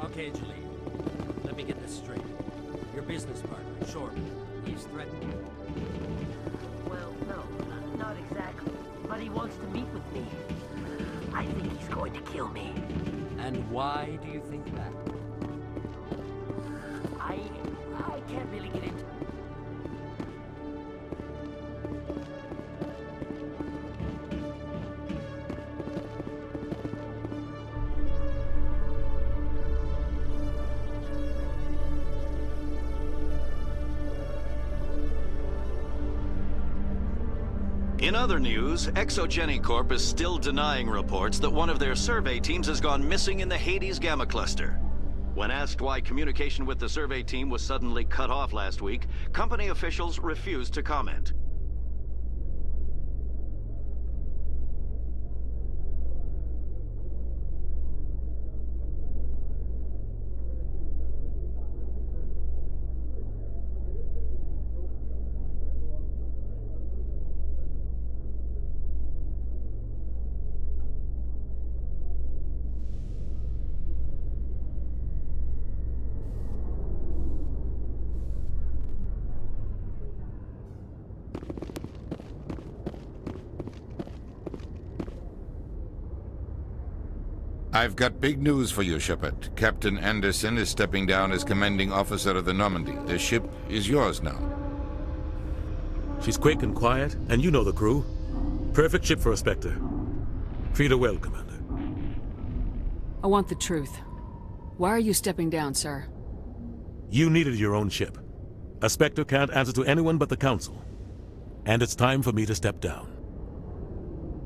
Okay, Julie. Let me get this straight. Your business partner, Shorman, he's threatened you. Well, no, not exactly. But he wants to meet with me. I think he's going to kill me. And why do you think that? I can't really get into... In other news, Exogeny Corp is still denying reports that one of their survey teams has gone missing in the Hades Gamma Cluster. When asked why communication with the survey team was suddenly cut off last week, company officials refused to comment. I've got big news for you, Shepard. Captain Anderson is stepping down as commanding officer of the Normandy. The ship is yours now. She's quick and quiet, and you know the crew. Perfect ship for a Spectre. Treat her well, Commander. I want the truth. Why are you stepping down, sir? You needed your own ship. A Spectre can't answer to anyone but the Council. And it's time for me to step down.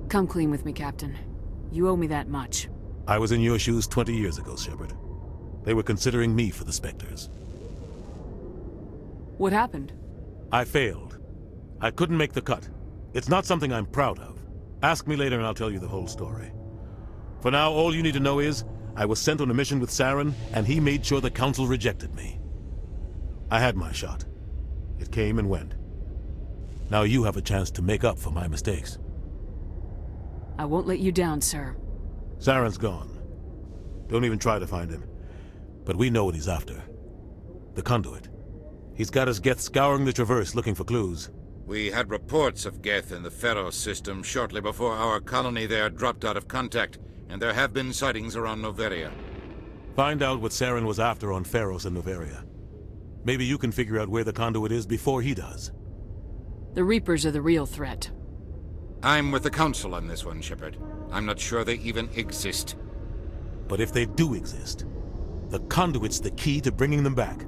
Come clean with me, Captain. You owe me that much. I was in your shoes 20 years ago, Shepard. They were considering me for the Spectres. What happened? I failed. I couldn't make the cut. It's not something I'm proud of. Ask me later and I'll tell you the whole story. For now, all you need to know is, I was sent on a mission with Saren, and he made sure the Council rejected me. I had my shot. It came and went. Now you have a chance to make up for my mistakes. I won't let you down, sir. Saren's gone. Don't even try to find him. But we know what he's after. The conduit. He's got his Geth scouring the Traverse looking for clues. We had reports of Geth in the Pharos system shortly before our colony there dropped out of contact, and there have been sightings around Noveria. Find out what Saren was after on Pharos and Noveria. Maybe you can figure out where the conduit is before he does. The Reapers are the real threat. I'm with the Council on this one, Shepard. I'm not sure they even exist. But if they do exist, the conduit's the key to bringing them back.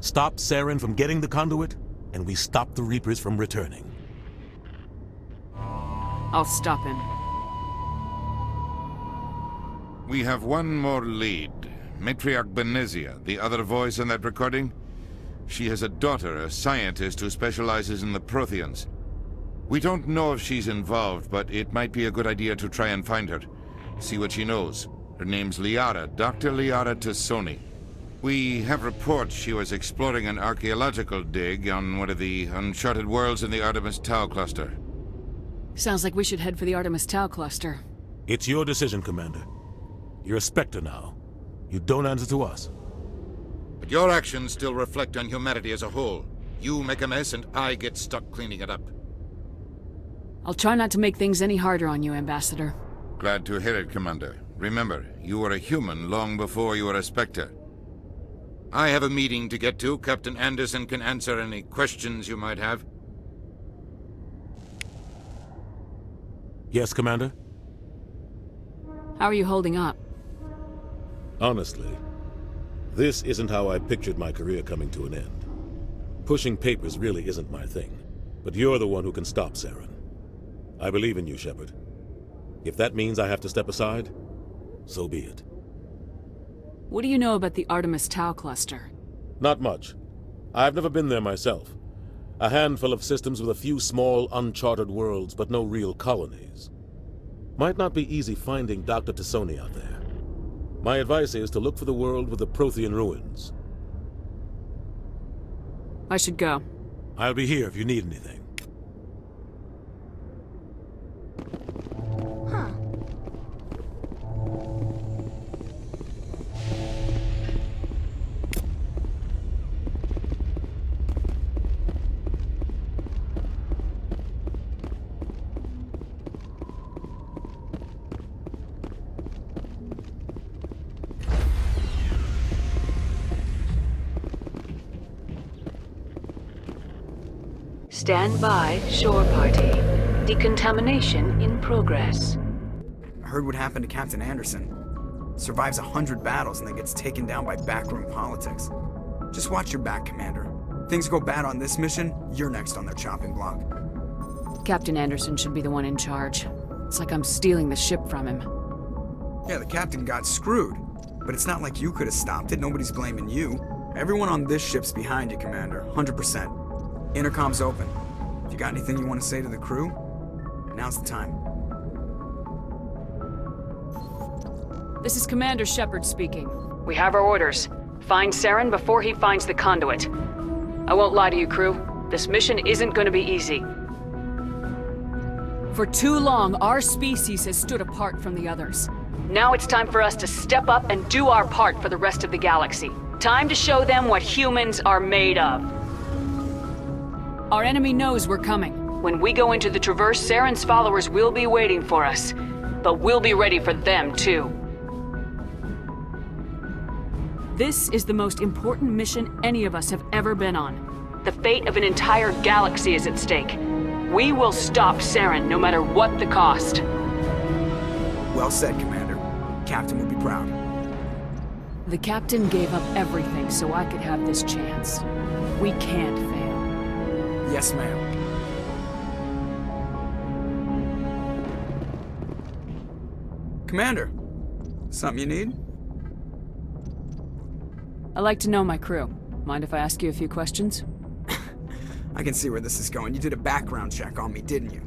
Stop Saren from getting the conduit, and we stop the Reapers from returning. I'll stop him. We have one more lead. Matriarch Benezia, the other voice in that recording. She has a daughter, a scientist who specializes in the Protheans. We don't know if she's involved, but it might be a good idea to try and find her. See what she knows. Her name's Liara, Dr. Liara Tassoni. We have reports she was exploring an archaeological dig on one of the uncharted worlds in the Artemis Tau cluster. Sounds like we should head for the Artemis Tau cluster. It's your decision, Commander. You're a Spectre now. You don't answer to us. But your actions still reflect on humanity as a whole. You make a mess and I get stuck cleaning it up. I'll try not to make things any harder on you, Ambassador. Glad to hear it, Commander. Remember, you were a human long before you were a Spectre. I have a meeting to get to. Captain Anderson can answer any questions you might have. Yes, Commander? How are you holding up? Honestly, this isn't how I pictured my career coming to an end. Pushing papers really isn't my thing, but you're the one who can stop Saren. I believe in you, Shepard. If that means I have to step aside, so be it. What do you know about the Artemis Tau cluster? Not much. I've never been there myself. A handful of systems with a few small, uncharted worlds, but no real colonies. Might not be easy finding Dr. Tassoni out there. My advice is to look for the world with the Prothean ruins. I should go. I'll be here if you need anything. Stand by, shore party. Decontamination in progress. I heard what happened to Captain Anderson. Survives 100 battles and then gets taken down by backroom politics. Just watch your back, Commander. Things go bad on this mission, you're next on their chopping block. Captain Anderson should be the one in charge. It's like I'm stealing the ship from him. Yeah, the captain got screwed. But it's not like you could have stopped it. Nobody's blaming you. Everyone on this ship's behind you, Commander. 100%. Intercom's open. If you got anything you want to say to the crew, now's the time. This is Commander Shepard speaking. We have our orders. Find Saren before he finds the conduit. I won't lie to you, crew. This mission isn't going to be easy. For too long, our species has stood apart from the others. Now it's time for us to step up and do our part for the rest of the galaxy. Time to show them what humans are made of. Our enemy knows we're coming. When we go into the Traverse, Saren's followers will be waiting for us. But we'll be ready for them, too. This is the most important mission any of us have ever been on. The fate of an entire galaxy is at stake. We will stop Saren, no matter what the cost. Well said, Commander. Captain will be proud. The captain gave up everything so I could have this chance. We can't fail. Yes, ma'am. Commander, something you need? I like to know my crew. Mind if I ask you a few questions? I can see where this is going. You did a background check on me, didn't you?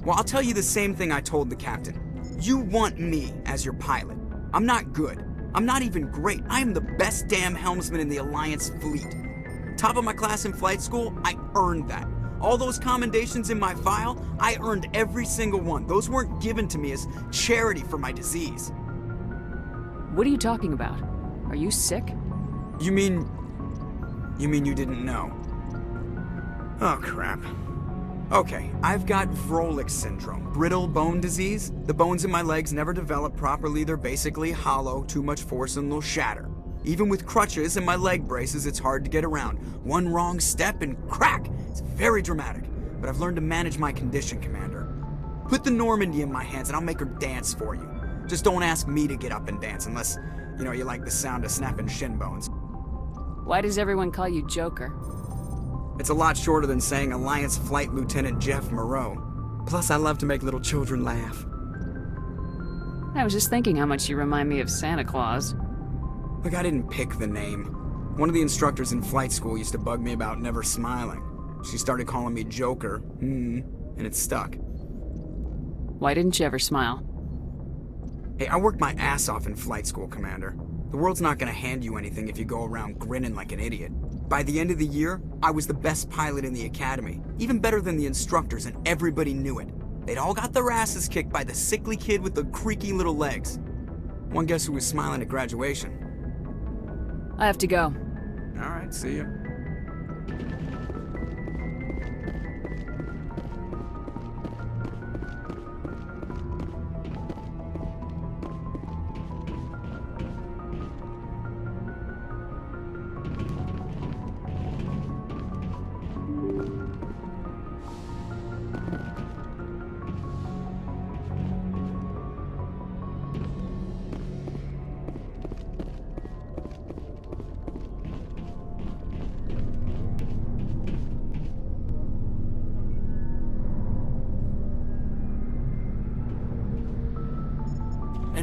Well, I'll tell you the same thing I told the captain. You want me as your pilot. I'm not good. I'm not even great. I am the best damn helmsman in the Alliance fleet. Top of my class in flight school, I earned that. All those commendations in my file, I earned every single one. Those weren't given to me as charity for my disease. What are you talking about? Are you sick? You mean you didn't know? Oh, crap. Okay, I've got Vrolik syndrome, brittle bone disease. The bones in my legs never develop properly. They're basically hollow, too much force and they'll shatter. Even with crutches and my leg braces, it's hard to get around. One wrong step and crack! It's very dramatic, but I've learned to manage my condition, Commander. Put the Normandy in my hands and I'll make her dance for you. Just don't ask me to get up and dance unless, you like the sound of snapping shin bones. Why does everyone call you Joker? It's a lot shorter than saying Alliance Flight Lieutenant Jeff Moreau. Plus, I love to make little children laugh. I was just thinking how much you remind me of Santa Claus. Look, I didn't pick the name. One of the instructors in flight school used to bug me about never smiling. She started calling me Joker, and it stuck. Why didn't you ever smile? Hey, I worked my ass off in flight school, Commander. The world's not gonna hand you anything if you go around grinning like an idiot. By the end of the year, I was the best pilot in the academy, even better than the instructors, and everybody knew it. They'd all got their asses kicked by the sickly kid with the creaky little legs. One guess who was smiling at graduation? I have to go. All right, see ya.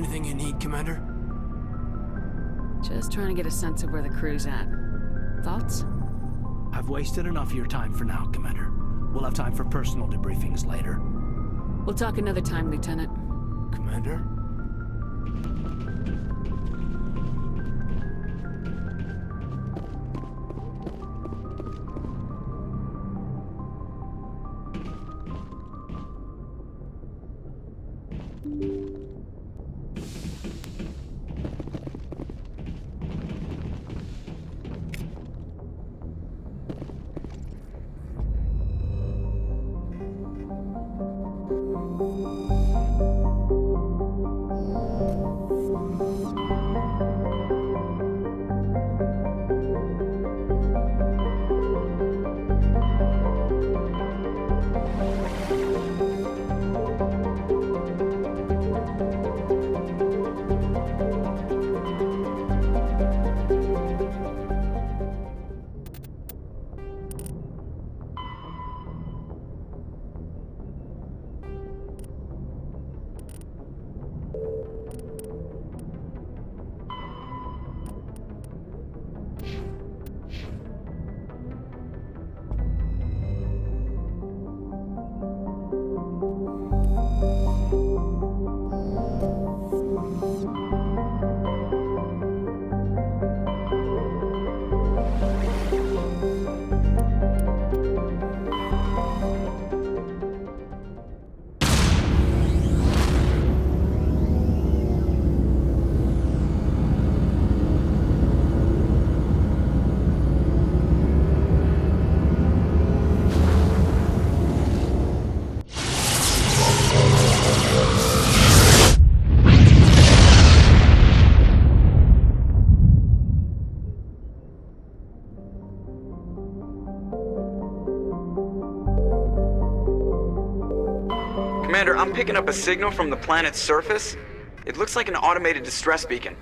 Anything you need, Commander? Just trying to get a sense of where the crew's at. Thoughts? I've wasted enough of your time for now, Commander. We'll have time for personal debriefings later. We'll talk another time, Lieutenant. Commander? Commander, I'm picking up a signal from the planet's surface. It looks like an automated distress beacon.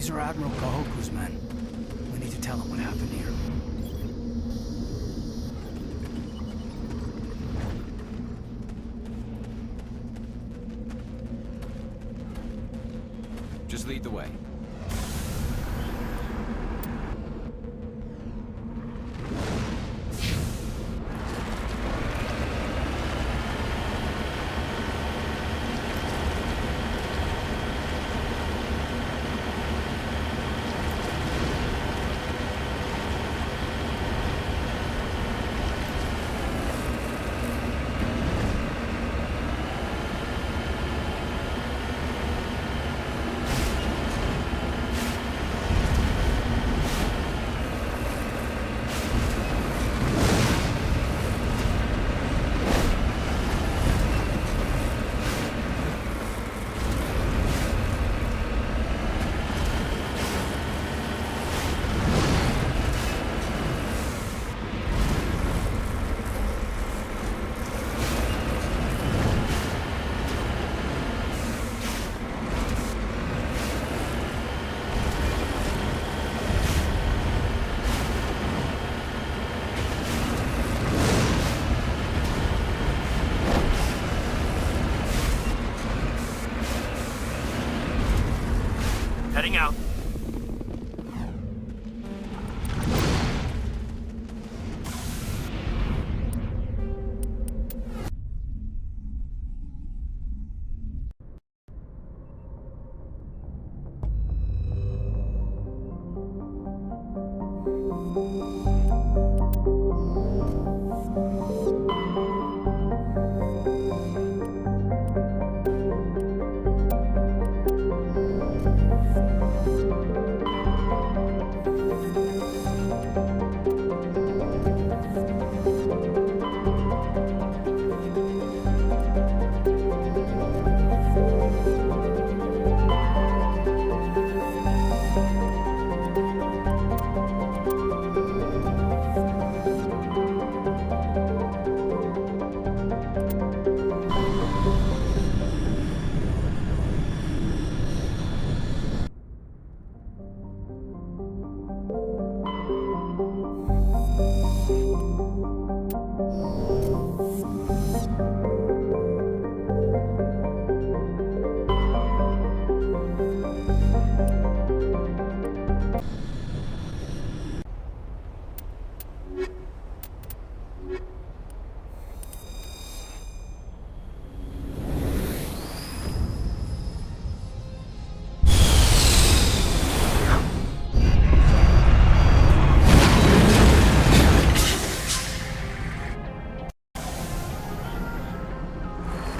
These are Admiral Kahoku's men. We need to tell him what happened here. Just lead the way. Heading out.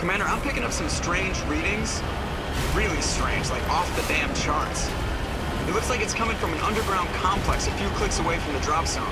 Commander, I'm picking up some strange readings. Really strange, like off the damn charts. It looks like it's coming from an underground complex a few clicks away from the drop zone.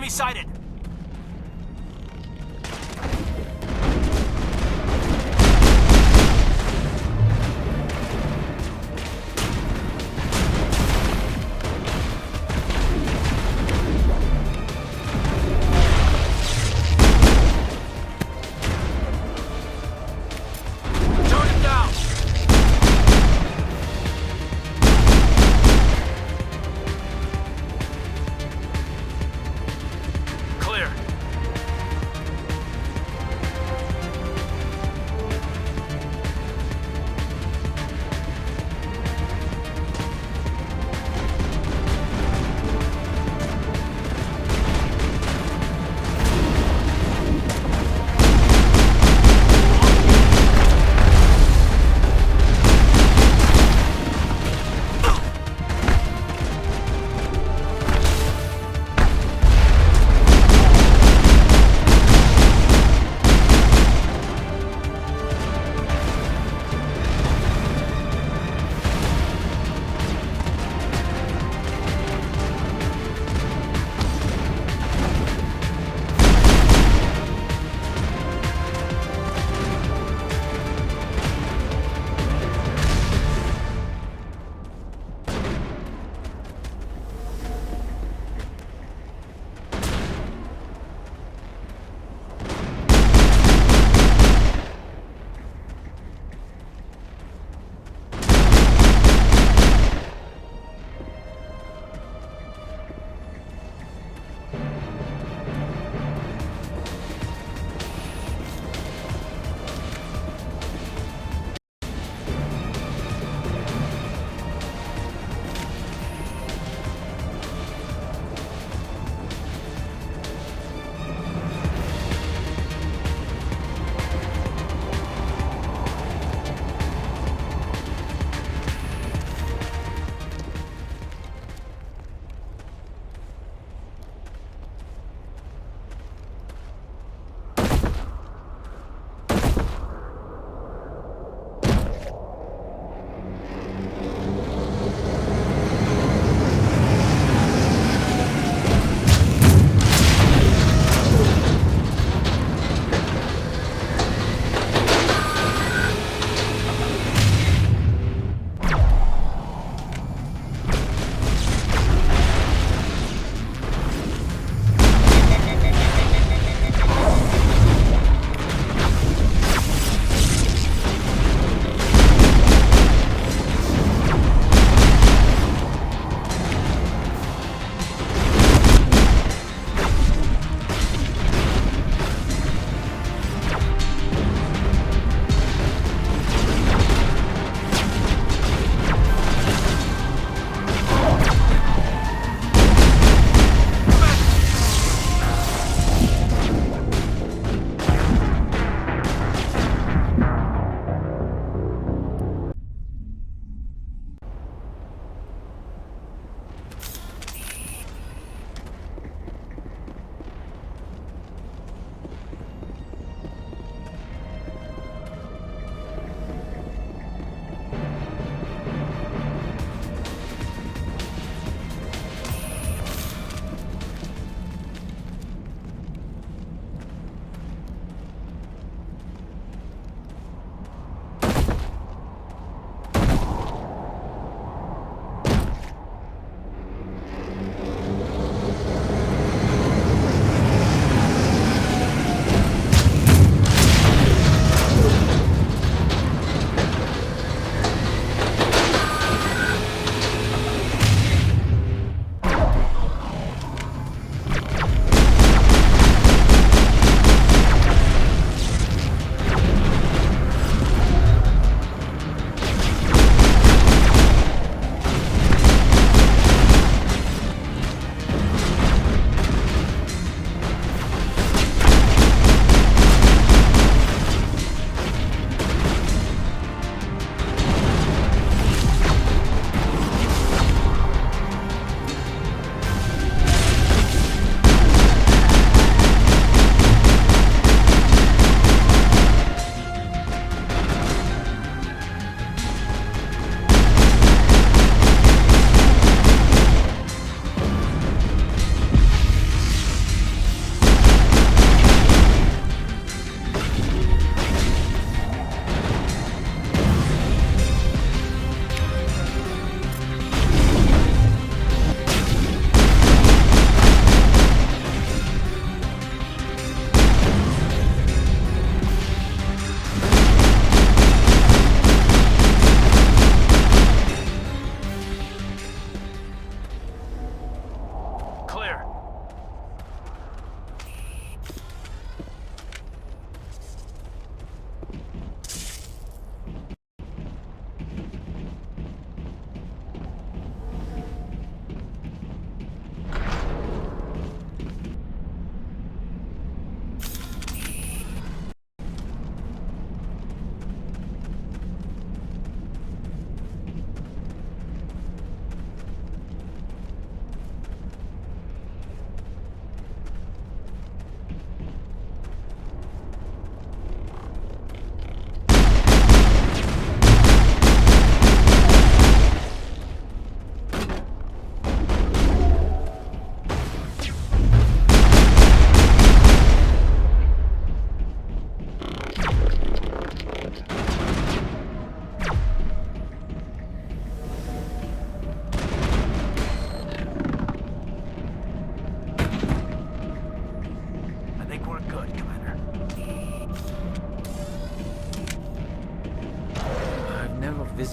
Enemy sighted! Target down!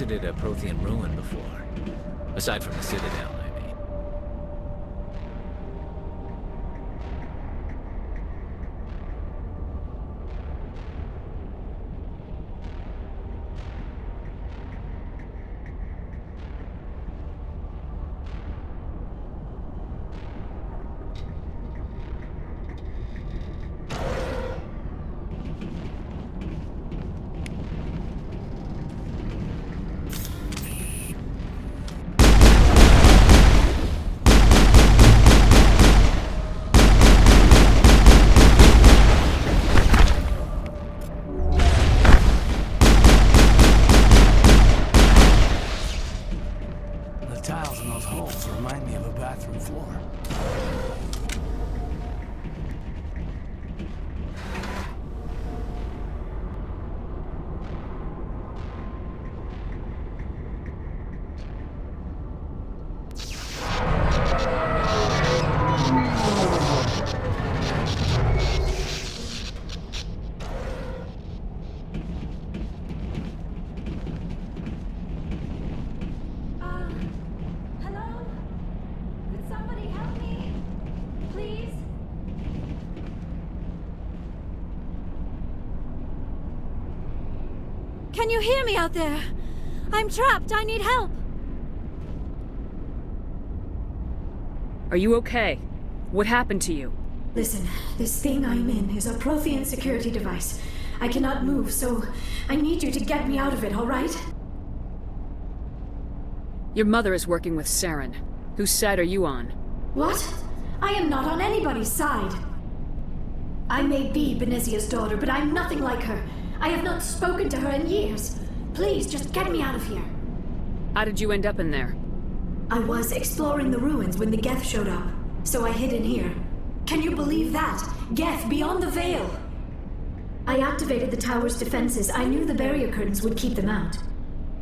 visited a Prothean ruin before. Aside from the Citadel, I mean. The tiles in those holes remind me of a bathroom floor. Hello? Could somebody help me? Please? Can you hear me out there? I'm trapped. I need help. Are you okay? What happened to you? Listen, this thing I'm in is a Prothean security device. I cannot move, so I need you to get me out of it, all right? Your mother is working with Saren. Whose side are you on? What? I am not on anybody's side. I may be Benezia's daughter, but I'm nothing like her. I have not spoken to her in years. Please, just get me out of here. How did you end up in there? I was exploring the ruins when the Geth showed up, so I hid in here. Can you believe that? Geth, beyond the veil! I activated the tower's defenses. I knew the barrier curtains would keep them out.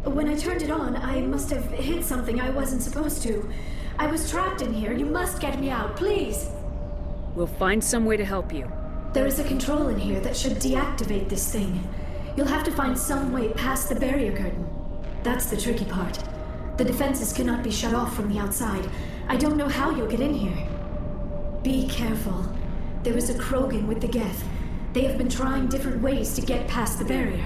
When I turned it on, I must have hit something I wasn't supposed to. I was trapped in here. You must get me out, please! We'll find some way to help you. There is a control in here that should deactivate this thing. You'll have to find some way past the barrier curtain. That's the tricky part. The defenses cannot be shut off from the outside. I don't know how you'll get in here. Be careful. There is a Krogan with the Geth. They have been trying different ways to get past the barrier.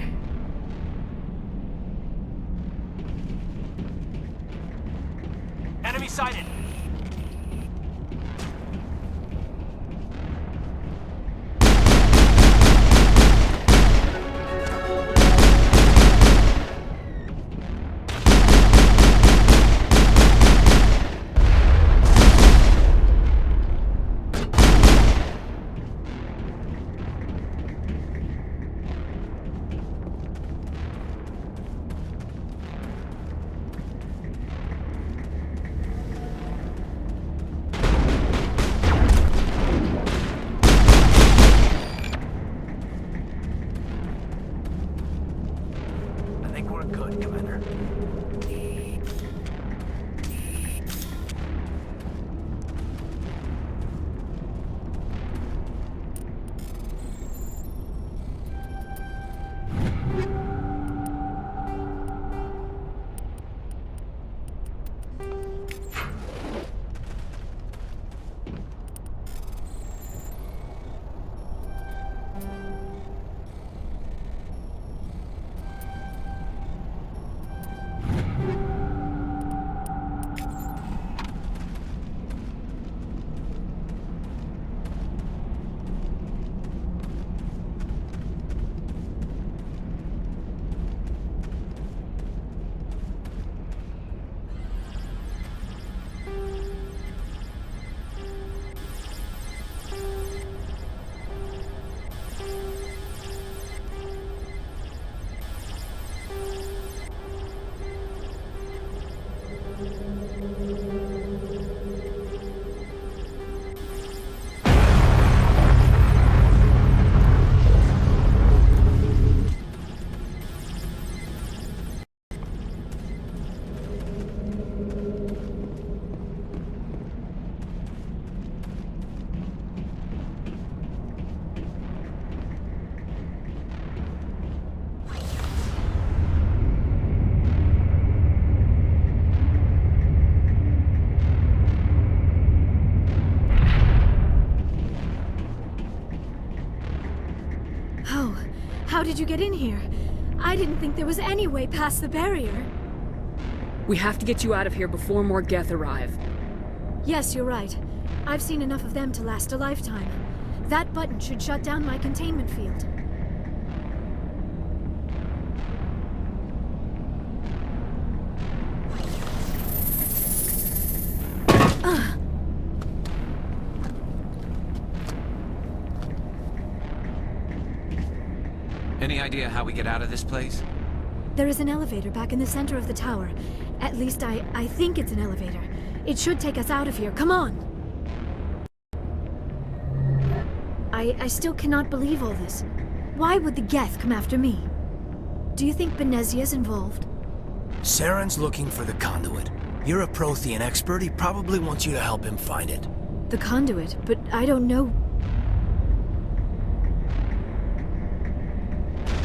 Enemy sighted! How did you get in here? I didn't think there was any way past the barrier. We have to get you out of here before more Geth arrive. Yes, you're right. I've seen enough of them to last a lifetime. That button should shut down my containment field. Any idea how we get out of this place? There is an elevator back in the center of the tower. At least I think it's an elevator. It should take us out of here. Come on! I still cannot believe all this. Why would the Geth come after me? Do you think Benezia's involved? Saren's looking for the conduit. You're a Prothean expert. He probably wants you to help him find it. The conduit, but I don't know.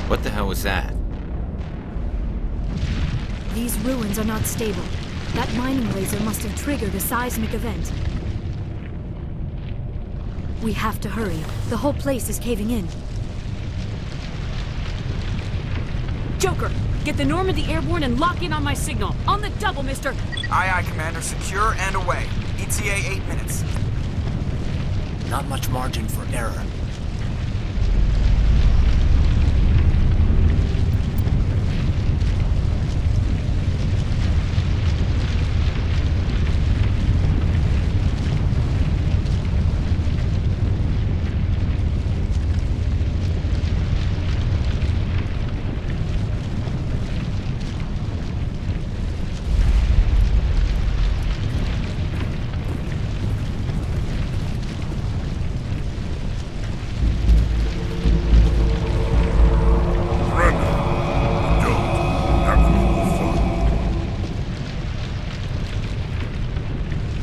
What the hell was that? These ruins are not stable. That mining laser must have triggered a seismic event. We have to hurry. The whole place is caving in. Joker, get the Normandy airborne and lock in on my signal. On the double, mister! Aye, aye, Commander. Secure and away. ETA 8 minutes. Not much margin for error.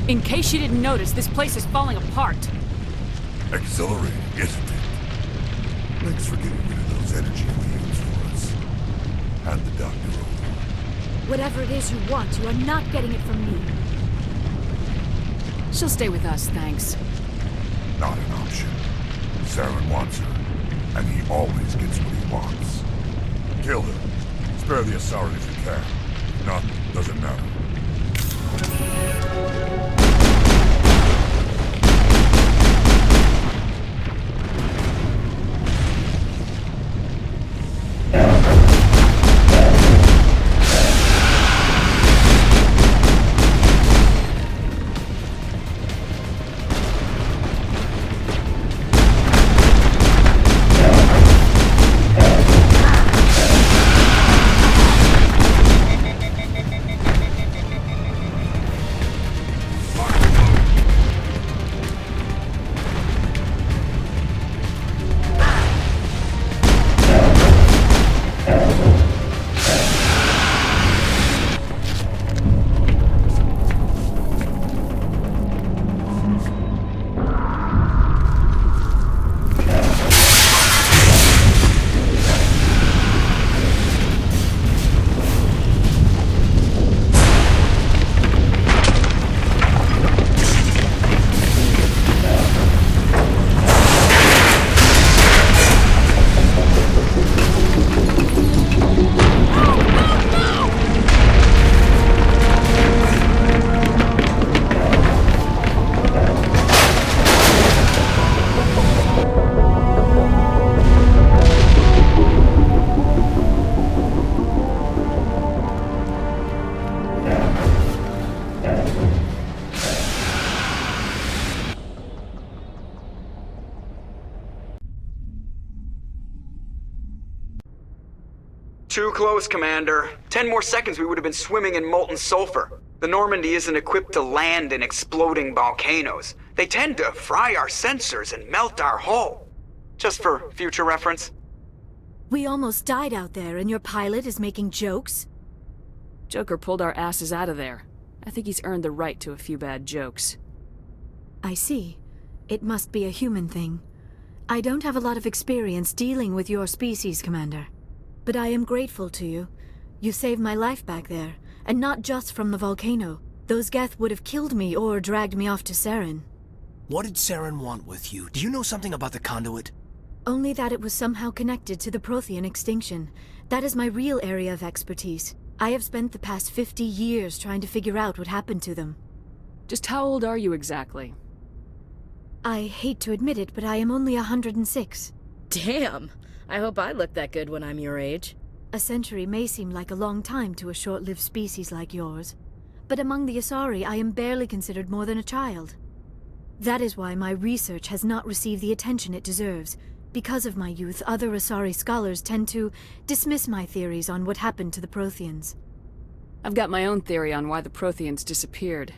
In case you didn't notice, this place is falling apart. Exhilarating, isn't it? Thanks for getting rid of those energy fields for us. Hand the doctor over. Whatever it is you want, you are not getting it from me. She'll stay with us, thanks. Not an option. Saren wants her, and he always gets what he wants. Kill her. Spare the Asari if you can. If not, doesn't matter. Too close, Commander. 10 more seconds we would have been swimming in molten sulfur. The Normandy isn't equipped to land in exploding volcanoes. They tend to fry our sensors and melt our hull. Just for future reference. We almost died out there, and your pilot is making jokes? Joker pulled our asses out of there. I think he's earned the right to a few bad jokes. I see. It must be a human thing. I don't have a lot of experience dealing with your species, Commander. But I am grateful to you. You saved my life back there, and not just from the volcano. Those Geth would have killed me or dragged me off to Saren. What did Saren want with you? Do you know something about the conduit? Only that it was somehow connected to the Prothean extinction. That is my real area of expertise. I have spent the past 50 years trying to figure out what happened to them. Just how old are you exactly? I hate to admit it, but I am only 106. Damn! I hope I look that good when I'm your age. A century may seem like a long time to a short-lived species like yours, but among the Asari I am barely considered more than a child. That is why my research has not received the attention it deserves. Because of my youth, other Asari scholars tend to dismiss my theories on what happened to the Protheans. I've got my own theory on why the Protheans disappeared.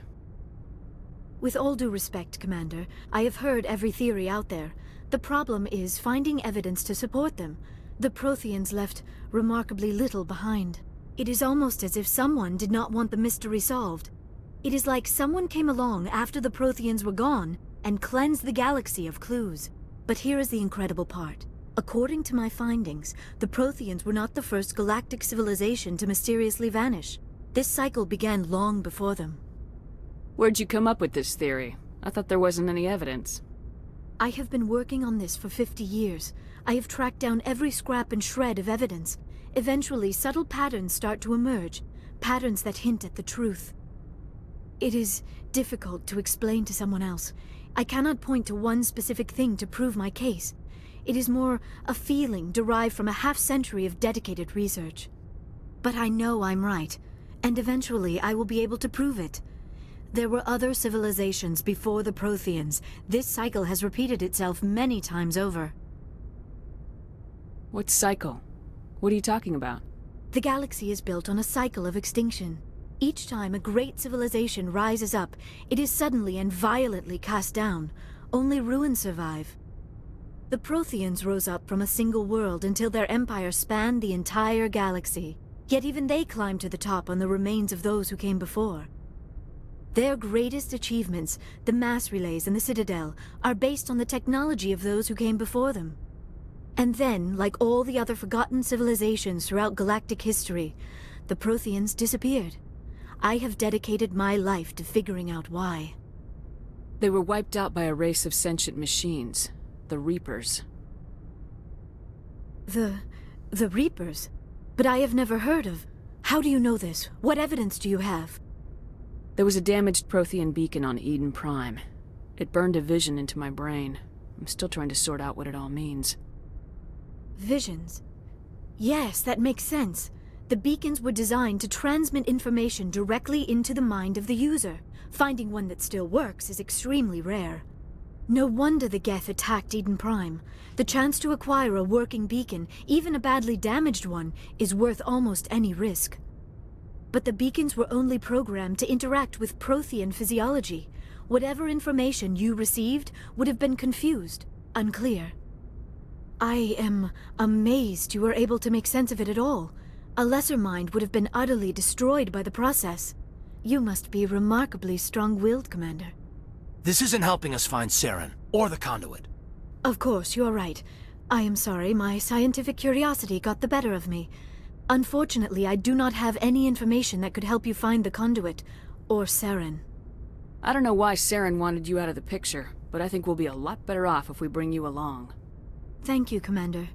With all due respect, Commander, I have heard every theory out there. The problem is finding evidence to support them. The Protheans left remarkably little behind. It is almost as if someone did not want the mystery solved. It is like someone came along after the Protheans were gone and cleansed the galaxy of clues. But here is the incredible part. According to my findings, the Protheans were not the first galactic civilization to mysteriously vanish. This cycle began long before them. Where'd you come up with this theory? I thought there wasn't any evidence. I have been working on this for 50 years. I have tracked down every scrap and shred of evidence. Eventually, subtle patterns start to emerge, patterns that hint at the truth. It is difficult to explain to someone else. I cannot point to one specific thing to prove my case. It is more a feeling derived from a half-century of dedicated research. But I know I'm right, and eventually I will be able to prove it. There were other civilizations before the Protheans. This cycle has repeated itself many times over. What cycle? What are you talking about? The galaxy is built on a cycle of extinction. Each time a great civilization rises up, it is suddenly and violently cast down. Only ruins survive. The Protheans rose up from a single world until their empire spanned the entire galaxy. Yet even they climbed to the top on the remains of those who came before. Their greatest achievements, the mass relays and the Citadel, are based on the technology of those who came before them. And then, like all the other forgotten civilizations throughout galactic history, the Protheans disappeared. I have dedicated my life to figuring out why. They were wiped out by a race of sentient machines, the Reapers. The Reapers? But I have never heard of. How do you know this? What evidence do you have? There was a damaged Prothean beacon on Eden Prime. It burned a vision into my brain. I'm still trying to sort out what it all means. Visions? Yes, that makes sense. The beacons were designed to transmit information directly into the mind of the user. Finding one that still works is extremely rare. No wonder the Geth attacked Eden Prime. The chance to acquire a working beacon, even a badly damaged one, is worth almost any risk. But the beacons were only programmed to interact with Prothean physiology. Whatever information you received would have been confused, unclear. I am amazed you were able to make sense of it at all. A lesser mind would have been utterly destroyed by the process. You must be remarkably strong-willed, Commander. This isn't helping us find Saren, or the conduit. Of course, you are right. I am sorry, my scientific curiosity got the better of me. Unfortunately, I do not have any information that could help you find the conduit, or Saren. I don't know why Saren wanted you out of the picture, but I think we'll be a lot better off if we bring you along. Thank you, Commander.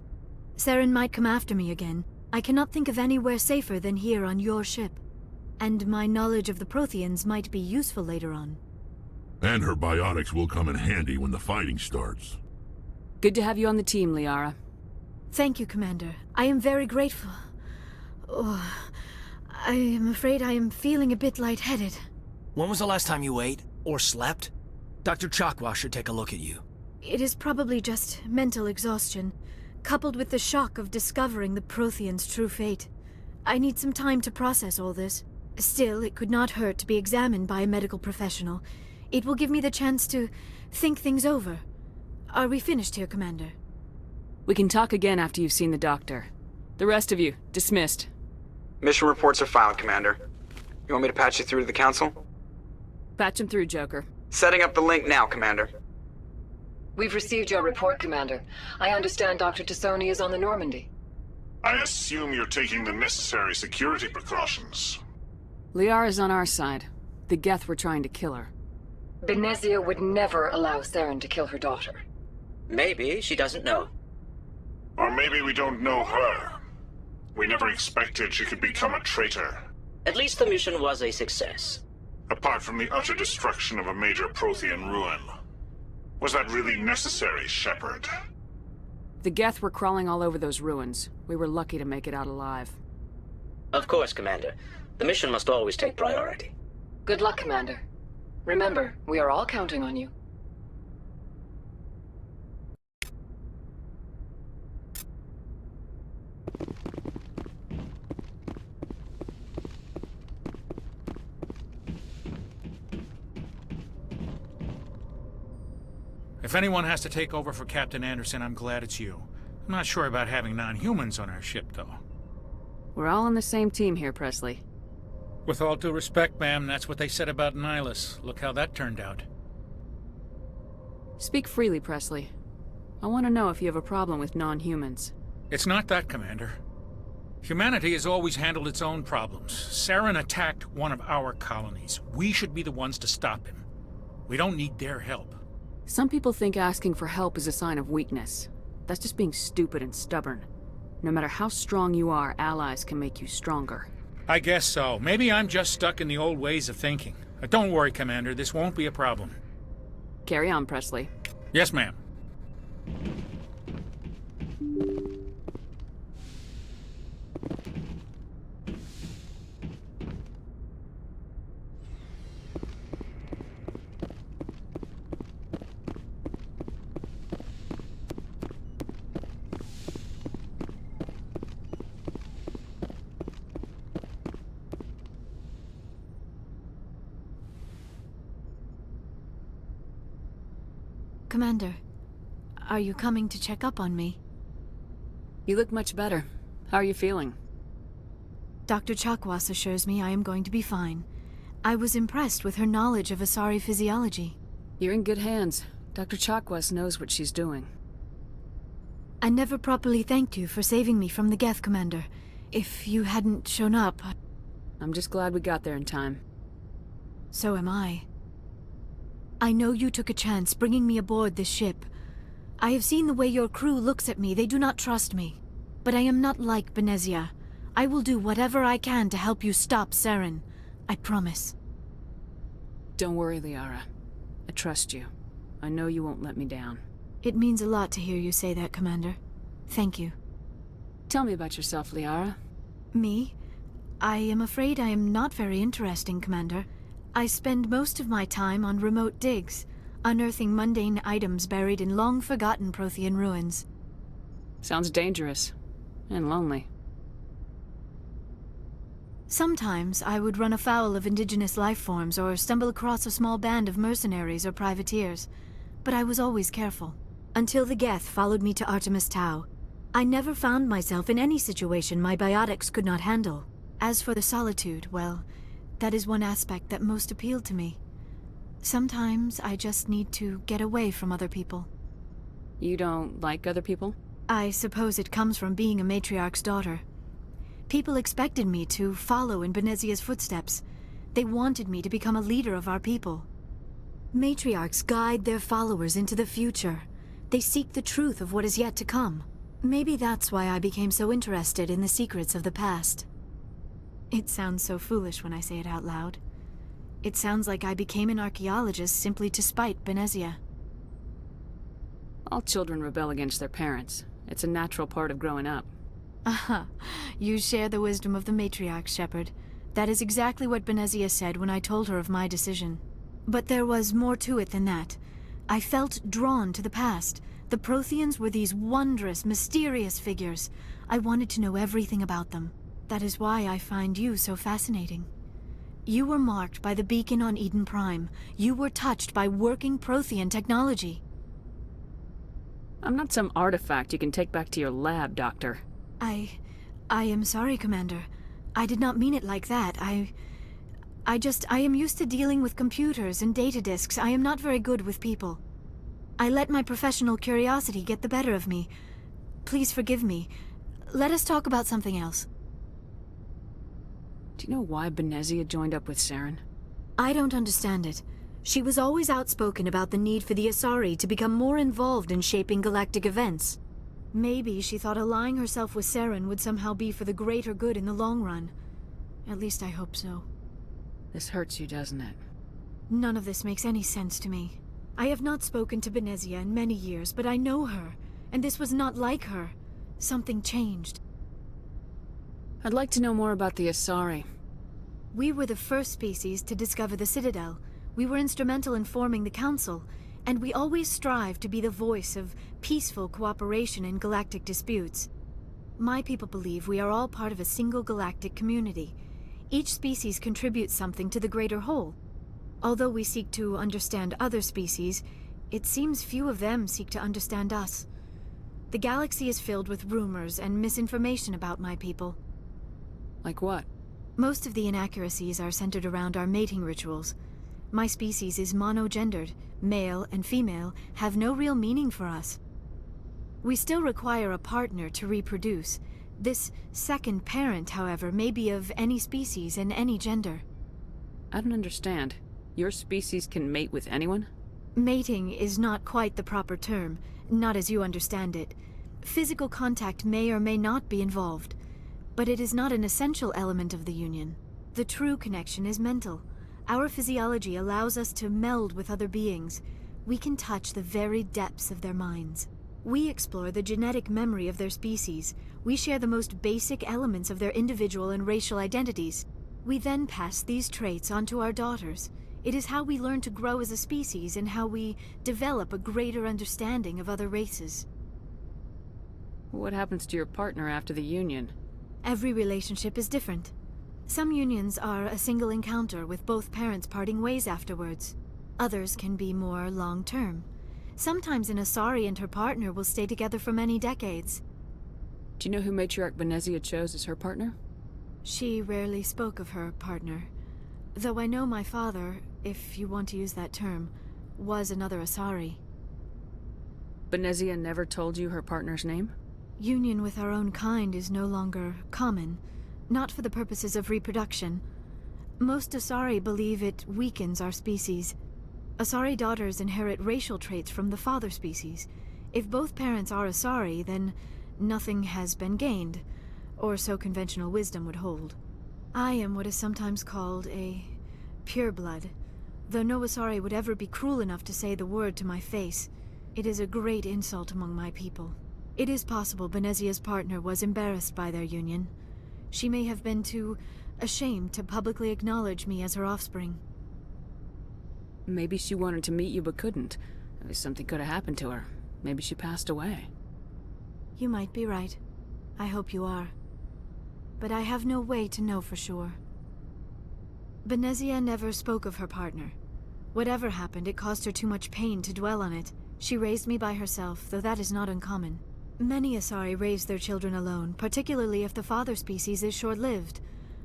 Saren might come after me again. I cannot think of anywhere safer than here on your ship. And my knowledge of the Protheans might be useful later on. And her biotics will come in handy when the fighting starts. Good to have you on the team, Liara. Thank you, Commander. I am very grateful. Oh, I am afraid I am feeling a bit lightheaded. When was the last time you ate, or slept? Dr. Chakwa should take a look at you. It is probably just mental exhaustion, coupled with the shock of discovering the Protheans' true fate. I need some time to process all this. Still, it could not hurt to be examined by a medical professional. It will give me the chance to think things over. Are we finished here, Commander? We can talk again after you've seen the doctor. The rest of you, dismissed. Mission reports are filed, Commander. You want me to patch you through to the Council? Patch him through, Joker. Setting up the link now, Commander. We've received your report, Commander. I understand Dr. Tassoni is on the Normandy. I assume you're taking the necessary security precautions. Liara's on our side. The Geth were trying to kill her. Benezia would never allow Saren to kill her daughter. Maybe she doesn't know. Or maybe we don't know her. We never expected she could become a traitor. At least the mission was a success. Apart from the utter destruction of a major Prothean ruin. Was that really necessary, Shepard? The Geth were crawling all over those ruins. We were lucky to make it out alive. Of course, Commander. The mission must always take priority. Good luck, Commander. Remember, we are all counting on you. If anyone has to take over for Captain Anderson, I'm glad it's you. I'm not sure about having non-humans on our ship, though. We're all on the same team here, Presley. With all due respect, ma'am, that's what they said about Nihilus. Look how that turned out. Speak freely, Presley. I want to know if you have a problem with non-humans. It's not that, Commander. Humanity has always handled its own problems. Saren attacked one of our colonies. We should be the ones to stop him. We don't need their help. Some people think asking for help is a sign of weakness. That's just being stupid and stubborn. No matter how strong you are, allies can make you stronger. I guess so. Maybe I'm just stuck in the old ways of thinking. Don't worry, Commander. This won't be a problem. Carry on, Presley. Yes, ma'am. Commander, are you coming to check up on me? You look much better. How are you feeling? Dr. Chakwas assures me I am going to be fine. I was impressed with her knowledge of Asari physiology. You're in good hands. Dr. Chakwas knows what she's doing. I never properly thanked you for saving me from the Geth, Commander. If you hadn't shown up... I'm just glad we got there in time. So am I. I know you took a chance bringing me aboard this ship. I have seen the way your crew looks at me. They do not trust me. But I am not like Benezia. I will do whatever I can to help you stop Saren. I promise. Don't worry, Liara. I trust you. I know you won't let me down. It means a lot to hear you say that, Commander. Thank you. Tell me about yourself, Liara. Me? I am afraid I am not very interesting, Commander. I spend most of my time on remote digs, unearthing mundane items buried in long-forgotten Prothean ruins. Sounds dangerous. And lonely. Sometimes I would run afoul of indigenous life forms or stumble across a small band of mercenaries or privateers, but I was always careful. Until the Geth followed me to Artemis Tau, I never found myself in any situation my biotics could not handle. As for the solitude, well, that is one aspect that most appealed to me. Sometimes I just need to get away from other people. You don't like other people? I suppose it comes from being a matriarch's daughter. People expected me to follow in Benezia's footsteps. They wanted me to become a leader of our people. Matriarchs guide their followers into the future. They seek the truth of what is yet to come. Maybe that's why I became so interested in the secrets of the past. It sounds so foolish when I say it out loud. It sounds like I became an archaeologist simply to spite Benezia. All children rebel against their parents. It's a natural part of growing up. Aha, you share the wisdom of the matriarch, Shepard. That is exactly what Benezia said when I told her of my decision. But there was more to it than that. I felt drawn to the past. The Protheans were these wondrous, mysterious figures. I wanted to know everything about them. That is why I find you so fascinating. You were marked by the beacon on Eden Prime. You were touched by working Prothean technology. I'm not some artifact you can take back to your lab, Doctor. I am sorry, Commander. I did not mean it like that. I am used to dealing with computers and data disks. I am not very good with people. I let my professional curiosity get the better of me. Please forgive me. Let us talk about something else. Do you know why Benezia joined up with Saren? I don't understand it. She was always outspoken about the need for the Asari to become more involved in shaping galactic events. Maybe she thought allying herself with Saren would somehow be for the greater good in the long run. At least I hope so. This hurts you, doesn't it? None of this makes any sense to me. I have not spoken to Benezia in many years, but I know her, and this was not like her. Something changed. I'd like to know more about the Asari. We were the first species to discover the Citadel. We were instrumental in forming the Council, and we always strive to be the voice of peaceful cooperation in galactic disputes. My people believe we are all part of a single galactic community. Each species contributes something to the greater whole. Although we seek to understand other species, it seems few of them seek to understand us. The galaxy is filled with rumors and misinformation about my people. Like what? Most of the inaccuracies are centered around our mating rituals. My species is monogendered. Male and female have no real meaning for us. We still require a partner to reproduce. This second parent, however, may be of any species and any gender. I don't understand. Your species can mate with anyone? Mating is not quite the proper term, not as you understand it. Physical contact may or may not be involved, but it is not an essential element of the union. The true connection is mental. Our physiology allows us to meld with other beings. We can touch the very depths of their minds. We explore the genetic memory of their species. We share the most basic elements of their individual and racial identities. We then pass these traits on to our daughters. It is how we learn to grow as a species and how we develop a greater understanding of other races. What happens to your partner after the union? Every relationship is different. Some unions are a single encounter with both parents parting ways afterwards. Others can be more long-term. Sometimes an Asari and her partner will stay together for many decades. Do you know who Matriarch Benezia chose as her partner? She rarely spoke of her partner. Though I know my father, if you want to use that term, was another Asari. Benezia never told you her partner's name? Union with our own kind is no longer common, not for the purposes of reproduction. Most Asari believe it weakens our species. Asari daughters inherit racial traits from the father species. If both parents are Asari, then nothing has been gained, or so conventional wisdom would hold. I am what is sometimes called a pureblood, though no Asari would ever be cruel enough to say the word to my face. It is a great insult among my people. It is possible Benezia's partner was embarrassed by their union. She may have been too ashamed to publicly acknowledge me as her offspring. Maybe she wanted to meet you but couldn't. Something could have happened to her. Maybe she passed away. You might be right. I hope you are. But I have no way to know for sure. Benezia never spoke of her partner. Whatever happened, it caused her too much pain to dwell on it. She raised me by herself, though that is not uncommon. Many Asari raise their children alone, particularly if the father species is short-lived.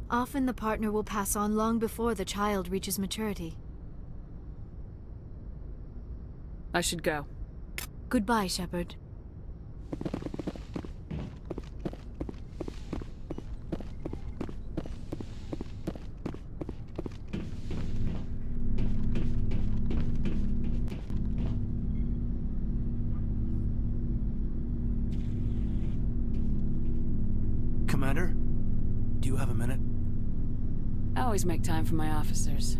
Often the partner will pass on long before the child reaches maturity. I should go. Goodbye, Shepard. Commander, do you have a minute? I always make time for my officers.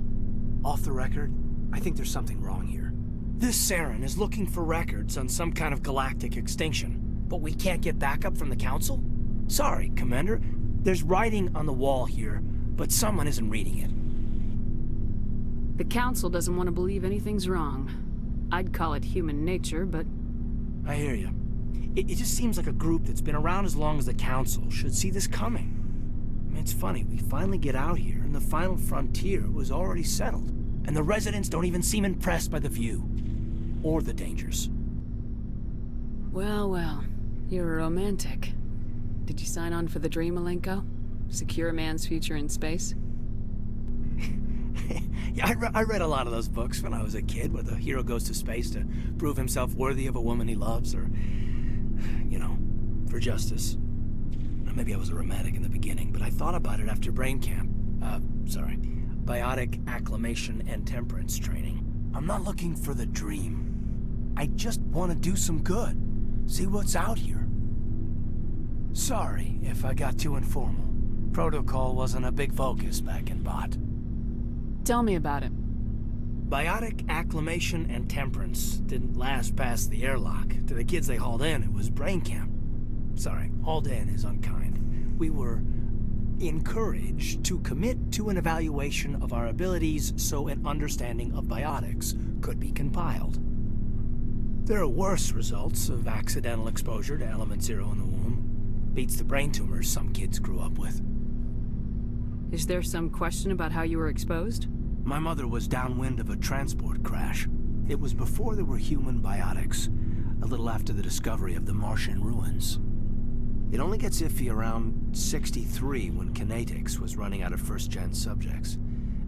Off the record, I think there's something wrong here. This Saren is looking for records on some kind of galactic extinction, but we can't get backup from the Council? Sorry, Commander. There's writing on the wall here, but someone isn't reading it. The Council doesn't want to believe anything's wrong. I'd call it human nature, but... I hear you. It just seems like a group that's been around as long as the Council should see this coming. I mean, it's funny, we finally get out here, and the final frontier was already settled. And the residents don't even seem impressed by the view. Or the dangers. Well, well. You're a romantic. Did you sign on for the dream, Malenko? Secure a man's future in space? Yeah, I read a lot of those books when I was a kid, where the hero goes to space to prove himself worthy of a woman he loves, or... you know, for justice. Maybe I was a romantic in the beginning, but I thought about it after brain camp. Biotic acclimation and temperance training. I'm not looking for the dream. I just want to do some good. See what's out here. Sorry if I got too informal. Protocol wasn't a big focus back in Bot. Tell me about it. Biotic acclimation and temperance didn't last past the airlock. To the kids they hauled in, it was brain camp. Sorry, hauled in is unkind. We were encouraged to commit to an evaluation of our abilities so an understanding of biotics could be compiled. There are worse results of accidental exposure to Element Zero in the womb. Beats the brain tumors some kids grew up with. Is there some question about how you were exposed? My mother was downwind of a transport crash. It was before there were human biotics, a little after the discovery of the Martian ruins. It only gets iffy around 63 when Kinetics was running out of first-gen subjects.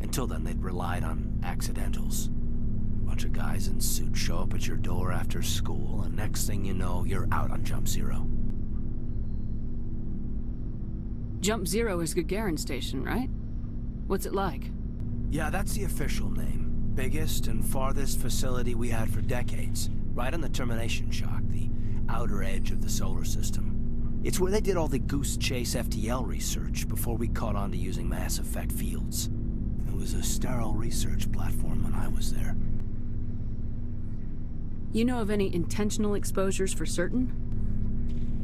Until then, they'd relied on accidentals. A bunch of guys in suits show up at your door after school, and next thing you know, you're out on Jump Zero. Jump Zero is Gagarin Station, right? What's it like? Yeah, that's the official name. Biggest and farthest facility we had for decades. Right on the termination shock, the outer edge of the solar system. It's where they did all the Goose Chase FTL research before we caught on to using mass effect fields. It was a sterile research platform when I was there. You know of any intentional exposures for certain?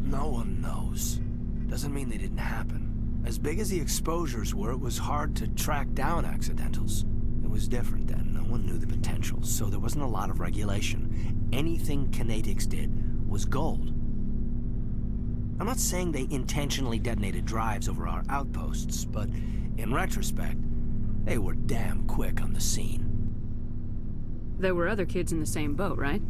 No one knows. Doesn't mean they didn't happen. As big as the exposures were, it was hard to track down accidentals. It was different then. No one knew the potential, so there wasn't a lot of regulation. Anything Kinetics did was gold. I'm not saying they intentionally detonated drives over our outposts, but in retrospect, they were damn quick on the scene. There were other kids in the same boat, right?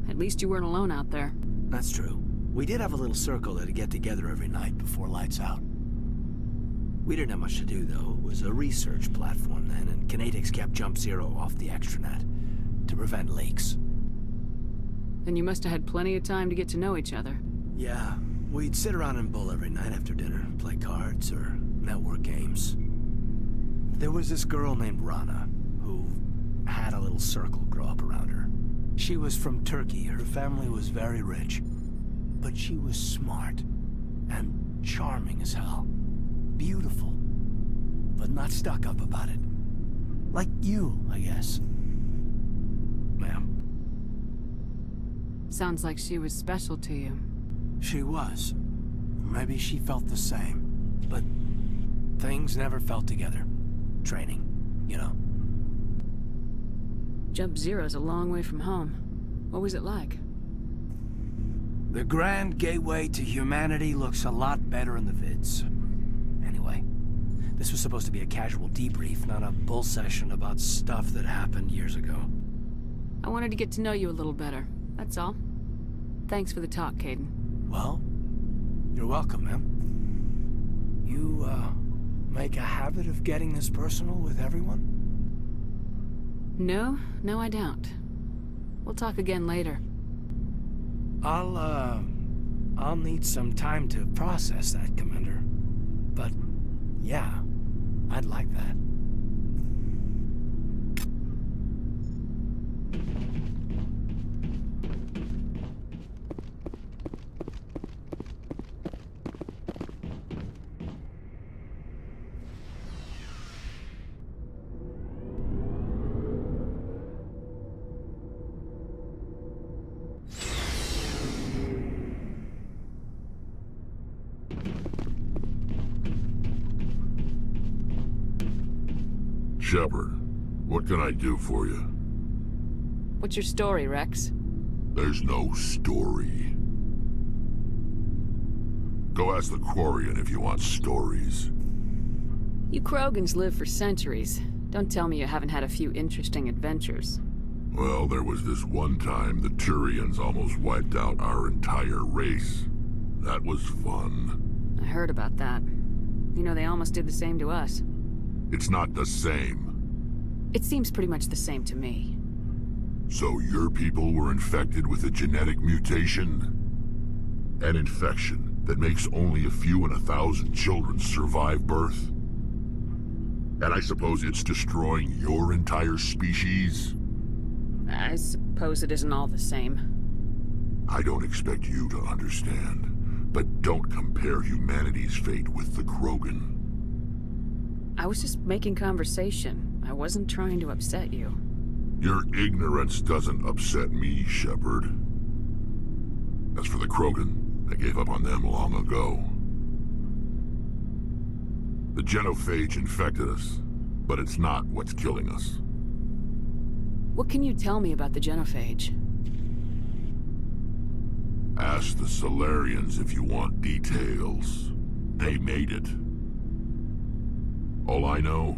At least you weren't alone out there. That's true. We did have a little circle that'd get together every night before lights out. We didn't have much to do, though. It was a research platform then, and Kinetics kept Jump Zero off the extranet to prevent leaks. Then you must have had plenty of time to get to know each other. Yeah. We'd sit around and bull every night after dinner, play cards or network games. There was this girl named Rana, who had a little circle grow up around her. She was from Turkey. Her family was very rich. But she was smart and charming as hell. Beautiful, but not stuck up about it. Like you, I guess. Ma'am. Sounds like she was special to you. She was. Maybe she felt the same. But things never felt together. Training, you know. Jump Zero's a long way from home. What was it like? The grand gateway to humanity looks a lot better in the vids. Anyway, this was supposed to be a casual debrief, not a bull session about stuff that happened years ago. I wanted to get to know you a little better, that's all. Thanks for the talk, Caden. Well, you're welcome, ma'am. You, make a habit of getting this personal with everyone? No, I don't. We'll talk again later. I'll need some time to process that, Commander. But, yeah, I'd like that. Shepard, what can I do for you? What's your story, Rex? There's no story. Go ask the Quarian if you want stories. You Krogans live for centuries. Don't tell me you haven't had a few interesting adventures. Well, there was this one time the Turians almost wiped out our entire race. That was fun. I heard about that. You know, they almost did the same to us. It's not the same. It seems pretty much the same to me. So your people were infected with a genetic mutation? An infection that makes only a few in 1,000 children survive birth? And I suppose it's destroying your entire species? I suppose it isn't all the same. I don't expect you to understand, But don't compare humanity's fate with the Krogan. I was just making conversation. I wasn't trying to upset you. Your ignorance doesn't upset me, Shepard. As for the Krogan, I gave up on them long ago. The genophage infected us, but it's not what's killing us. What can you tell me about the genophage? Ask the Solarians if you want details. They made it. All I know,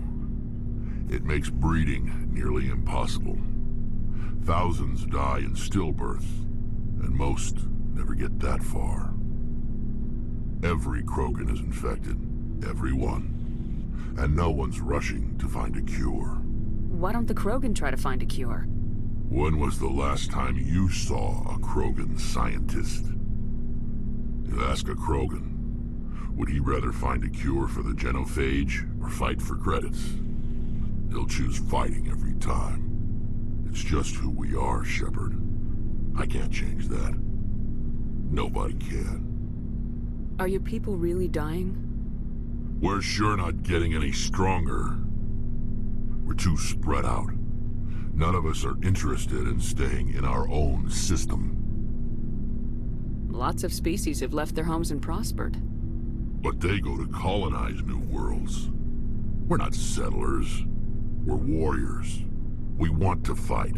it makes breeding nearly impossible. Thousands die in stillbirth, and most never get that far. Every Krogan is infected. Every one. And no one's rushing to find a cure. Why don't the Krogan try to find a cure? When was the last time you saw a Krogan scientist? You ask a Krogan, would he rather find a cure for the genophage or fight for credits? He'll choose fighting every time. It's just who we are, Shepard. I can't change that. Nobody can. Are your people really dying? We're sure not getting any stronger. We're too spread out. None of us are interested in staying in our own system. Lots of species have left their homes and prospered. But they go to colonize new worlds. We're not settlers. We're warriors. We want to fight.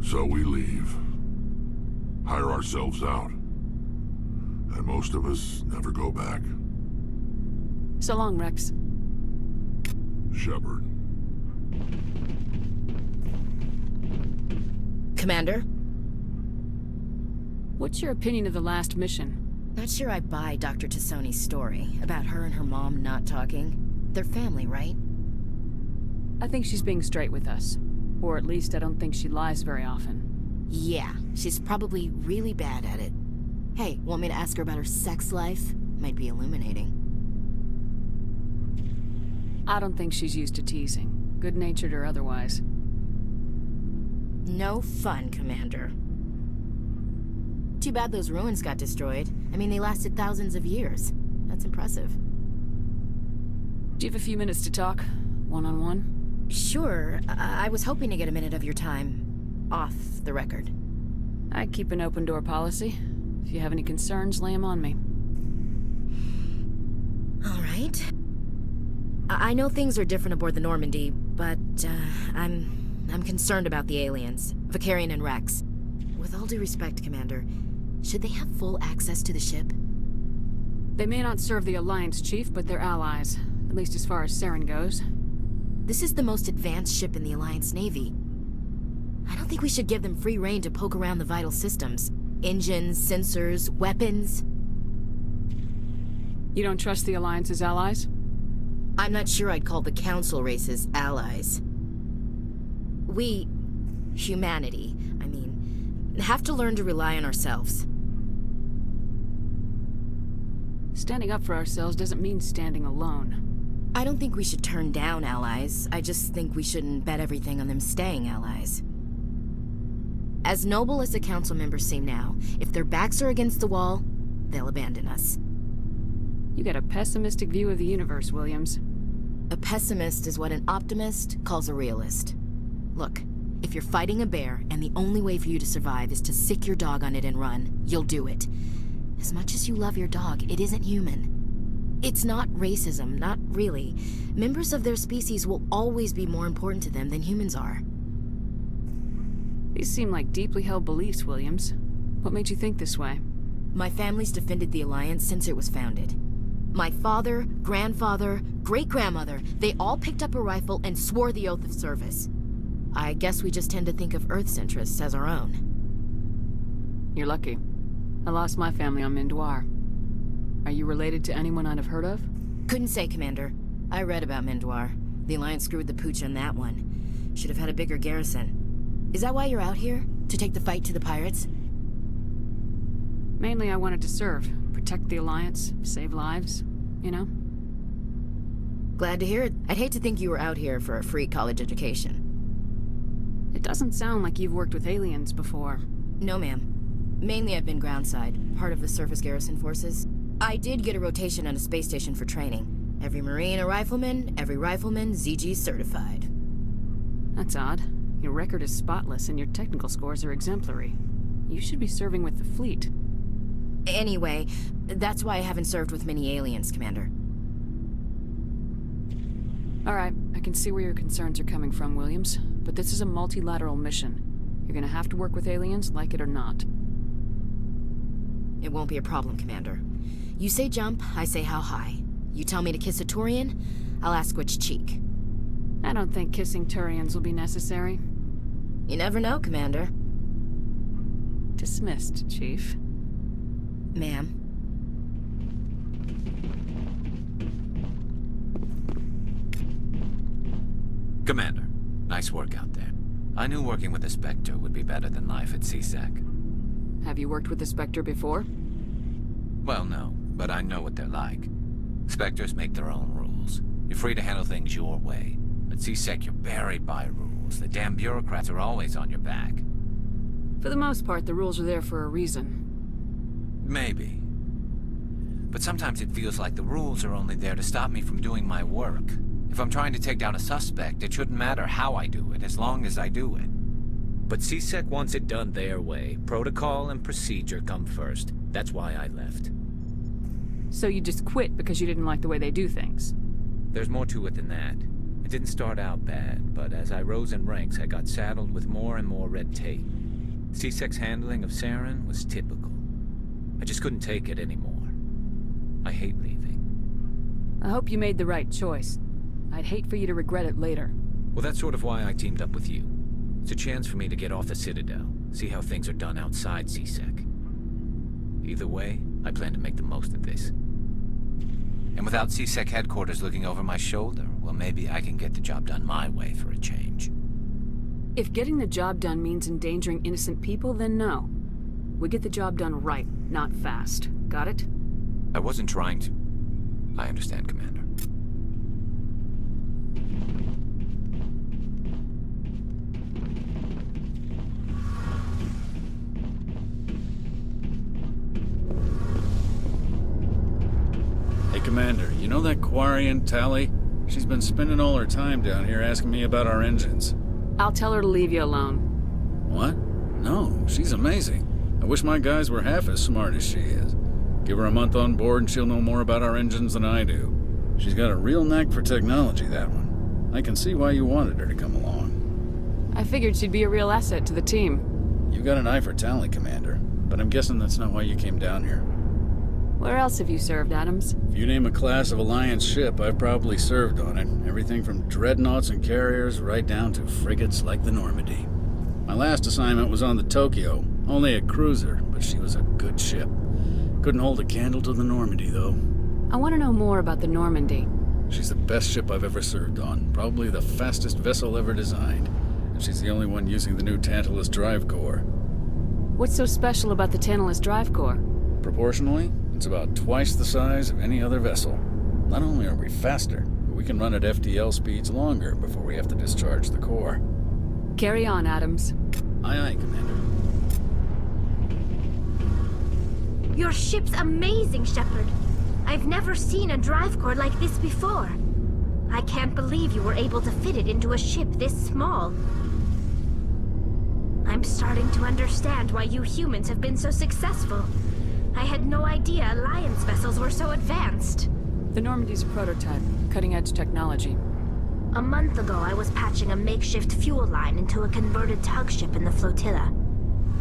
So we leave. Hire ourselves out. And most of us never go back. So long, Rex. Shepard. Commander? What's your opinion of the last mission? Not sure I buy Dr. Tassoni's story about her and her mom not talking. They're family, right? I think she's being straight with us. Or at least I don't think she lies very often. Yeah, she's probably really bad at it. Hey, want me to ask her about her sex life? Might be illuminating. I don't think she's used to teasing, good-natured or otherwise. No fun, Commander. Too bad those ruins got destroyed. I mean, they lasted thousands of years. That's impressive. Do you have a few minutes to talk? One-on-one? Sure. I was hoping to get a minute of your time. Off the record. I keep an open-door policy. If you have any concerns, lay them on me. All right. I know things are different aboard the Normandy, but I'm concerned about the aliens, Vicarian and Rex. With all due respect, Commander, should they have full access to the ship? They may not serve the Alliance, Chief, but they're allies, at least as far as Saren goes. This is the most advanced ship in the Alliance Navy. I don't think we should give them free rein to poke around the vital systems. Engines, sensors, weapons. You don't trust the Alliance's allies? I'm not sure I'd call the Council races allies. We, humanity, have to learn to rely on ourselves. Standing up for ourselves doesn't mean standing alone. I don't think we should turn down allies. I just think we shouldn't bet everything on them staying allies. As noble as the Council members seem now, if their backs are against the wall, they'll abandon us. You got a pessimistic view of the universe, Williams. A pessimist is what an optimist calls a realist. Look, if you're fighting a bear and the only way for you to survive is to sick your dog on it and run, you'll do it. As much as you love your dog, it isn't human. It's not racism, not really. Members of their species will always be more important to them than humans are. These seem like deeply held beliefs, Williams. What made you think this way? My family's defended the Alliance since it was founded. My father, grandfather, great-grandmother, they all picked up a rifle and swore the oath of service. I guess we just tend to think of Earth's interests as our own. You're lucky. I lost my family on Mindoir. Are you related to anyone I'd have heard of? Couldn't say, Commander. I read about Mindoir. The Alliance screwed the pooch on that one. Should have had a bigger garrison. Is that why you're out here? To take the fight to the pirates? Mainly I wanted to serve. Protect the Alliance, save lives, you know? Glad to hear it. I'd hate to think you were out here for a free college education. It doesn't sound like you've worked with aliens before. No, ma'am. Mainly I've been groundside, part of the surface garrison forces. I did get a rotation on a space station for training. Every Marine a rifleman, every rifleman ZG certified. That's odd. Your record is spotless and your technical scores are exemplary. You should be serving with the fleet. Anyway, that's why I haven't served with many aliens, Commander. Alright, I can see where your concerns are coming from, Williams. But this is a multilateral mission. You're gonna have to work with aliens, like it or not. It won't be a problem, Commander. You say jump, I say how high. You tell me to kiss a Turian, I'll ask which cheek. I don't think kissing Turians will be necessary. You never know, Commander. Dismissed, Chief. Ma'am. Commander, nice work out there. I knew working with the Spectre would be better than life at CSEC. Have you worked with the Spectre before? Well, no, but I know what they're like. Spectres make their own rules. You're free to handle things your way. At CSEC, you're buried by rules. The damn bureaucrats are always on your back. For the most part, the rules are there for a reason. Maybe. But sometimes it feels like the rules are only there to stop me from doing my work. If I'm trying to take down a suspect, it shouldn't matter how I do it, as long as I do it. But CSEC wants it done their way. Protocol and procedure come first. That's why I left. So you just quit because you didn't like the way they do things? There's more to it than that. It didn't start out bad, but as I rose in ranks, I got saddled with more and more red tape. CSEC's handling of Saren was typical. I just couldn't take it anymore. I hate leaving. I hope you made the right choice. I'd hate for you to regret it later. Well, that's sort of why I teamed up with you. It's a chance for me to get off the Citadel, see how things are done outside CSEC. Either way, I plan to make the most of this. And without CSEC headquarters looking over my shoulder, well, maybe I can get the job done my way for a change. If getting the job done means endangering innocent people, then no. We get the job done right, not fast. Got it? I wasn't trying to. I understand, Commander. Hey, Commander, you know that Quarian, Tally? She's been spending all her time down here asking me about our engines. I'll tell her to leave you alone. What? No, she's amazing. I wish my guys were half as smart as she is. Give her a month on board and she'll know more about our engines than I do. She's got a real knack for technology, that one. I can see why you wanted her to come along. I figured she'd be a real asset to the team. You got an eye for Tally, Commander, but I'm guessing that's not why you came down here. Where else have you served, Adams? If you name a class of Alliance ship, I've probably served on it. Everything from dreadnoughts and carriers right down to frigates like the Normandy. My last assignment was on the Tokyo, only a cruiser, but she was a good ship. Couldn't hold a candle to the Normandy, though. I want to know more about the Normandy. She's the best ship I've ever served on, probably the fastest vessel ever designed. And she's the only one using the new Tantalus drive core. What's so special about the Tantalus drive core? Proportionally, it's about twice the size of any other vessel. Not only are we faster, but we can run at FTL speeds longer before we have to discharge the core. Carry on, Adams. Aye, aye, Commander. Your ship's amazing, Shepard. I've never seen a drive core like this before. I can't believe you were able to fit it into a ship this small. I'm starting to understand why you humans have been so successful. I had no idea Alliance vessels were so advanced. The Normandy's a prototype, cutting-edge technology. A month ago, I was patching a makeshift fuel line into a converted tug ship in the flotilla.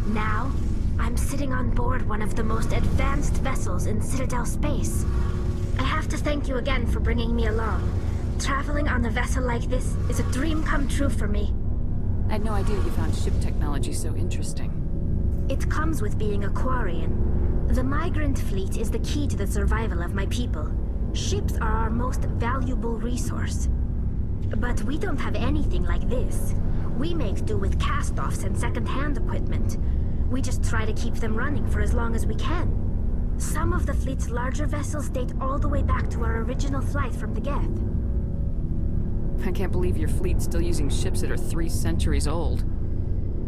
Now, I'm sitting on board one of the most advanced vessels in Citadel space. I have to thank you again for bringing me along. Traveling on a vessel like this is a dream come true for me. I had no idea you found ship technology so interesting. It comes with being a Quarian. The migrant fleet is the key to the survival of my people. Ships are our most valuable resource. But we don't have anything like this. We make do with cast-offs and second-hand equipment. We just try to keep them running for as long as we can. Some of the fleet's larger vessels date all the way back to our original flight from the Geth. I can't believe your fleet's still using ships that are 3 centuries old.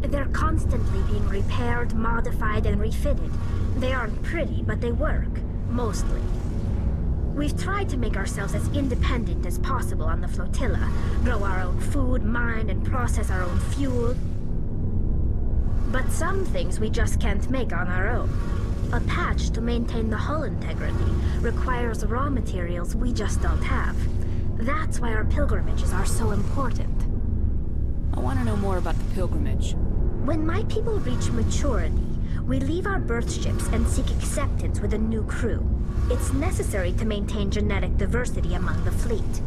They're constantly being repaired, modified, and refitted. They aren't pretty, but they work. Mostly. We've tried to make ourselves as independent as possible on the flotilla. Grow our own food, mine, and process our own fuel. But some things we just can't make on our own. A patch to maintain the hull integrity requires raw materials we just don't have. That's why our pilgrimages are so important. I want to know more about the pilgrimage. When my people reach maturity, we leave our birth ships and seek acceptance with a new crew. It's necessary to maintain genetic diversity among the fleet.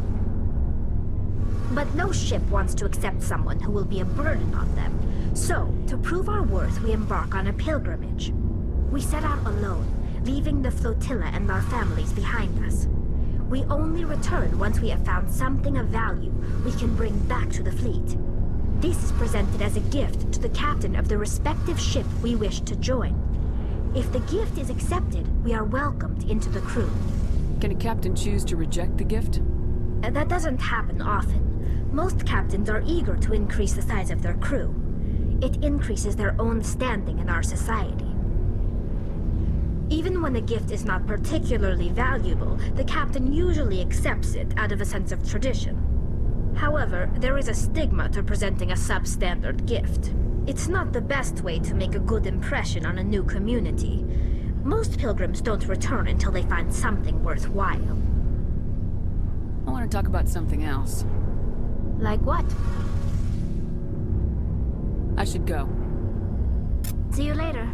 But no ship wants to accept someone who will be a burden on them. So, to prove our worth, we embark on a pilgrimage. We set out alone, leaving the flotilla and our families behind us. We only return once we have found something of value we can bring back to the fleet. This is presented as a gift to the captain of the respective ship we wish to join. If the gift is accepted, we are welcomed into the crew. Can a captain choose to reject the gift? That doesn't happen often. Most captains are eager to increase the size of their crew. It increases their own standing in our society. Even when a gift is not particularly valuable, the captain usually accepts it out of a sense of tradition. However, there is a stigma to presenting a substandard gift. It's not the best way to make a good impression on a new community. Most pilgrims don't return until they find something worthwhile. I want to talk about something else. Like what? I should go. See you later.